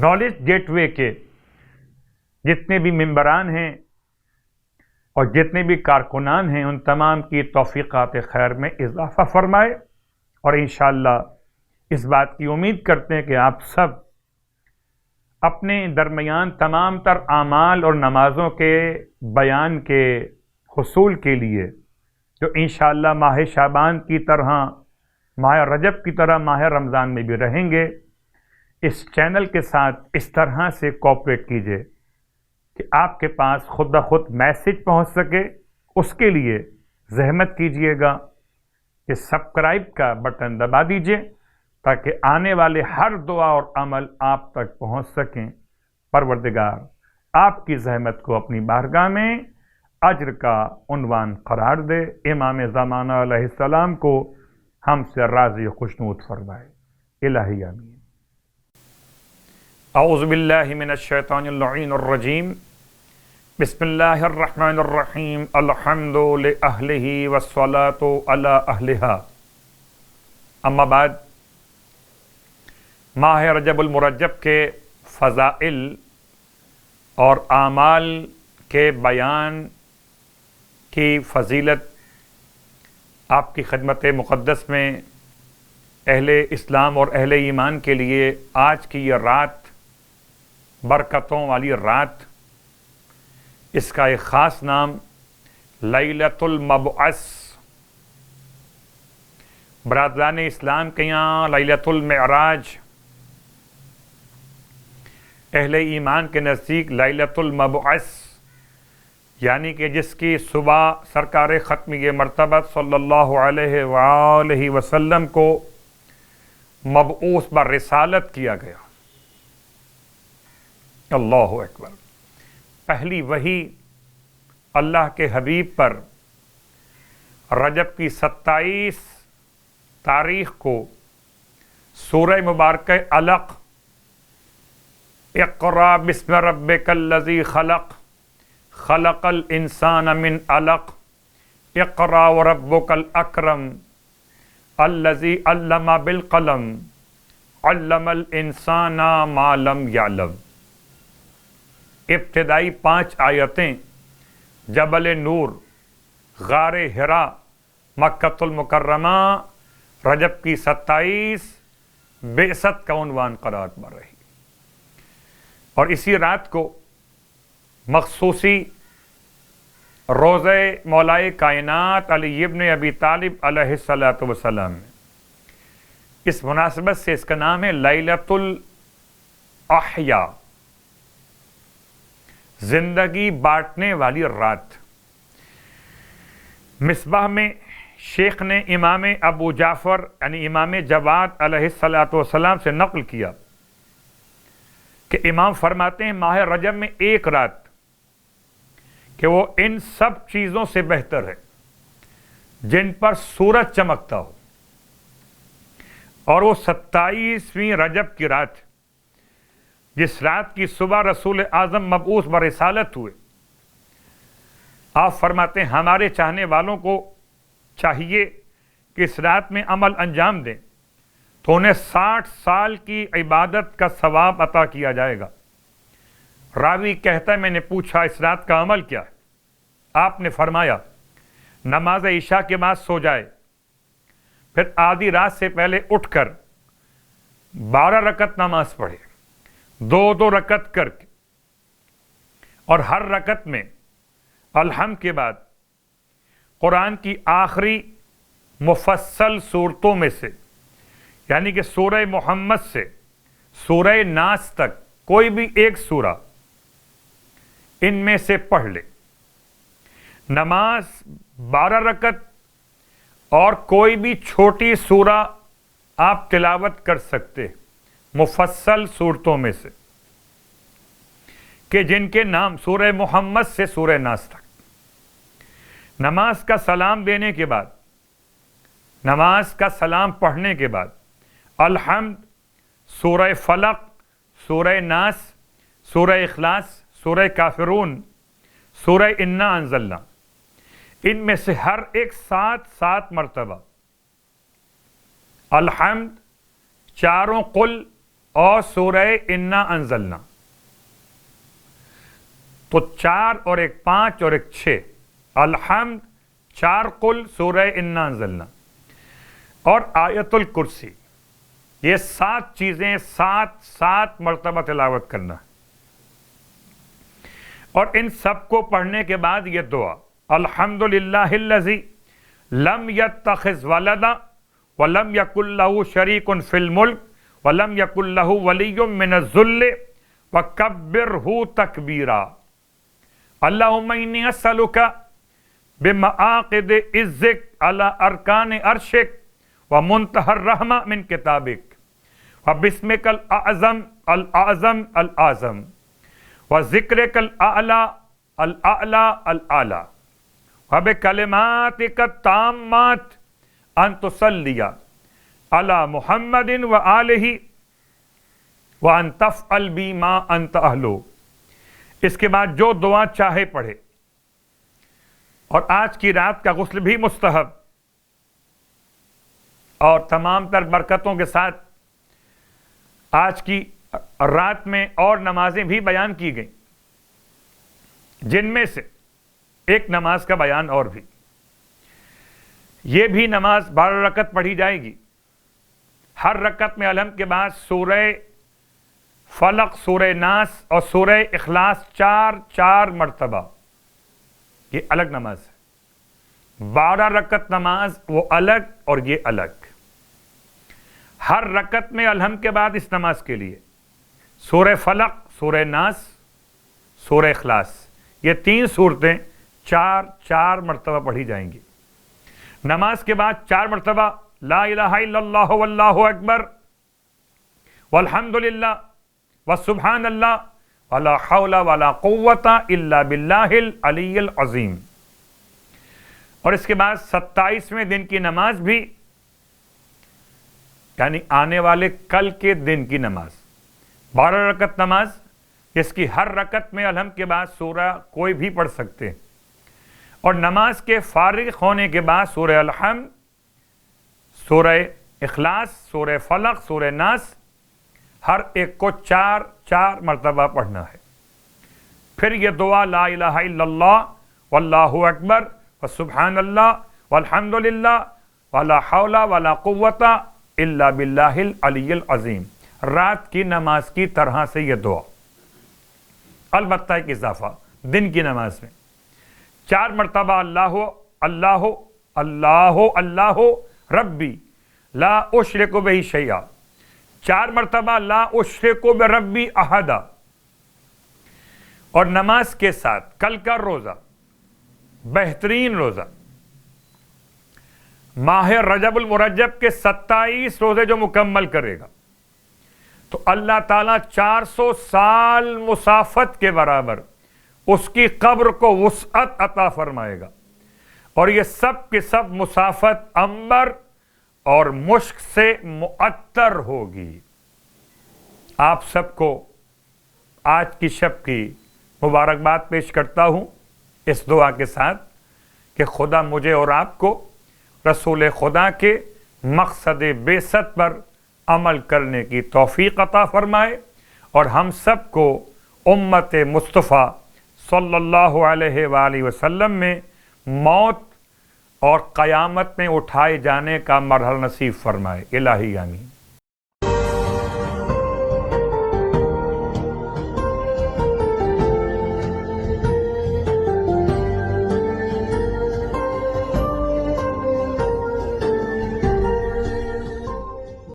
Knowledge get وے کے جتنے بھی ممبران ہیں اور جتنے بھی کارکنان ہیں، ان تمام کی توفیقات خیر میں اضافہ فرمائے، اور انشاءاللہ اس بات کی امید کرتے ہیں کہ آپ سب اپنے درمیان تمام تر اعمال اور نمازوں کے بیان کے حصول کے لیے، جو انشاءاللہ ماہ شعبان کی طرح، ماہ رجب کی طرح ماہ رمضان میں بھی رہیں گے، اس چینل کے ساتھ اس طرح سے کوآپریٹ کیجئے کہ آپ کے پاس خود بخود میسج پہنچ سکے۔ اس کے لیے زحمت کیجئے گا کہ سبسکرائب کا بٹن دبا دیجئے تاکہ آنے والے ہر دعا اور عمل آپ تک پہنچ سکیں۔ پروردگار آپ کی زحمت کو اپنی بارگاہ میں اجر کا عنوان قرار دے، امام زمانہ علیہ السلام کو ہم سے راضی و خوشنود فرمائے۔ الہی آمین۔ اعوذ باللہ من الشیطان اللعین الرجیم، بسم اللہ الرحمن الرحیم، الحمد لأہلہ والصلاة علی اہلہا۔ اما بعد، ماہ رجب المرجب کے فضائل اور اعمال کے بیان کی فضیلت آپ کی خدمت مقدس میں اہل اسلام اور اہل ایمان کے لیے آج کی یہ رات، برکتوں والی رات، اس کا ایک خاص نام لیلۃ المبعث، برادران اسلام کے یہاں لیلۃ المعراج، اہل ایمان کے نزدیک لیلۃ المبعث، یعنی کہ جس کی صبح سرکار ختمی مرتبہ صلی اللہ علیہ وآلہ وسلم کو مبعوث برسالت کیا گیا۔ اللہ اکبر۔ پہلی وحی اللہ کے حبیب پر رجب کی 27 تاریخ کو سورہ مبارکہ علق، اقرأ بسم ربک الذی خلق، خلق الانسان من علق، اقرأ وربک الاکرم، الذی علم بالقلم، علم الانسان ما لم یعلم۔ ابتدائی 5 آیتیں جبل نور، غار حرا، مکۃ المکرمہ، رجب کی 27 بعثت کا عنوان قرار پا رہی، اور اسی رات کو مخصوصی روضہ مولائے کائنات علی ابن ابی طالب علیہ السلام میں، اس مناسبت سے اس کا نام ہے لیلۃ الاحیاء، زندگی بانٹنے والی رات۔ مصباح میں شیخ نے امام ابو جعفر یعنی امام جواد علیہ السلام سے نقل کیا کہ امام فرماتے ہیں ماہ رجب میں ایک رات کہ وہ ان سب چیزوں سے بہتر ہے جن پر سورج چمکتا ہو، اور وہ 27ویں رجب کی رات، جس رات کی صبح رسول اعظم مبعوث برسالت ہوئے۔ آپ فرماتے ہیں ہمارے چاہنے والوں کو چاہیے کہ اس رات میں عمل انجام دیں تو انہیں 60 سال کی عبادت کا ثواب عطا کیا جائے گا۔ راوی کہتا ہے میں نے پوچھا اس رات کا عمل کیا ہے؟ آپ نے فرمایا نماز عشاء کے بعد سو جائے، پھر آدھی رات سے پہلے اٹھ کر 12 رکعت نماز پڑھے، 2 رکعت کر کے، اور ہر رکعت میں الحمد کے بعد قرآن کی آخری مفصل صورتوں میں سے، یعنی کہ سورہ محمد سے سورہ ناس تک کوئی بھی ایک سورہ ان میں سے پڑھ لے۔ نماز 12 رکعت اور کوئی بھی چھوٹی سورہ آپ تلاوت کر سکتے مفصل صورتوں میں سے، کہ جن کے نام سورہ محمد سے سورہ ناس تک۔ نماز کا سلام دینے کے بعد، نماز کا سلام پڑھنے کے بعد الحمد، سورہ فلق، سورہ ناس، سورہ اخلاص، سورہ کافرون، سورہ انا انزلنا، ان میں سے ہر ایک 7 مرتبہ الحمد، 4 قل اور سورہ انا انزلنا، تو 4 اور 1 5 اور 1 6، الحمد 4 قل سورہ انا انزلنا اور آیت الکرسی، یہ 7 چیزیں 7 مرتبہ تلاوت کرنا، اور ان سب کو پڑھنے کے بعد یہ دعا، الحمدللہ الذی لم یتخذ ولدا ولم یکن لہ شریک فی الملک ولم یکن لہ ولی من الذل وکبرہ تکبیرا، اللہم انی اسألک بمعاقد عزک علی ارکان عرشک ومنتہى الرحمہ من کتابک وبسمک الاعظم الاعظم الاعظم وذکرک الاعلی الاعلی الاعلی وبکلماتک التامات ان تصلی علی محمد وآلہ وان تفعل بی ما انت اہلو۔ اس کے بعد جو دعا چاہے پڑھے، اور آج کی رات کا غسل بھی مستحب اور تمام تر برکتوں کے ساتھ آج کی رات میں اور نمازیں بھی بیان کی گئیں، جن میں سے ایک نماز کا بیان اور بھی، یہ بھی نماز 12 رکعت پڑھی جائے گی۔ ہر رکعت میں الحمد کے بعد سورہ فلق، سورہ ناس اور سورہ اخلاص 4 مرتبہ، یہ الگ نماز ہے۔ 12 رکعت نماز وہ الگ اور یہ الگ۔ ہر رکعت میں الحمد کے بعد اس نماز کے لیے سورہ فلق، سورہ ناس، سورہ اخلاص، یہ 3 صورتیں 4 مرتبہ پڑھی جائیں گی۔ نماز کے بعد 4 مرتبہ لا الہ الا اللہ واللہ اکبر والحمد للہ وسبحان اللہ ولا حول ولا قوت الا باللہ العلی العظیم۔ اور اس کے بعد 27ویں دن کی نماز بھی، یعنی آنے والے کل کے دن کی نماز، 12 رکعت نماز، جس کی ہر رکعت میں الحمد کے بعد سورہ کوئی بھی پڑھ سکتے ہیں، اور نماز کے فارغ ہونے کے بعد سورہ الحمد، سورہ اخلاص، سورہ فلق، سورہ ناس، ہر ایک کو 4 مرتبہ پڑھنا ہے۔ پھر یہ دعا لا الہ الا اللہ واللہ اکبر وسبحان اللہ والحمد للہ ولا حول ولا قوت الا باللہ العلی العظیم، رات کی نماز کی طرح سے یہ دعا۔ البتہ ایک اضافہ، دن کی نماز میں 4 مرتبہ اللہ اللہ اللہ اللہ ربی لا اشرک بہ شیئا، 4 مرتبہ لا اشرک بربی احدا۔ اور نماز کے ساتھ کل کا روزہ، بہترین روزہ، ماہ رجب المرجب کے 27 روزے جو مکمل کرے گا تو اللہ تعالیٰ 400 سال مسافت کے برابر اس کی قبر کو وسعت عطا فرمائے گا، اور یہ سب کے سب مسافت عنبر اور مشک سے معطر ہوگی۔ آپ سب کو آج کی شب کی مبارکباد پیش کرتا ہوں اس دعا کے ساتھ کہ خدا مجھے اور آپ کو رسول خدا کے مقصد بعثت پر عمل کرنے کی توفیق عطا فرمائے، اور ہم سب کو امت مصطفیٰ صلی اللہ علیہ وآلہ وسلم میں موت اور قیامت میں اٹھائے جانے کا مرحلہ نصیب فرمائے۔ الہی آمین۔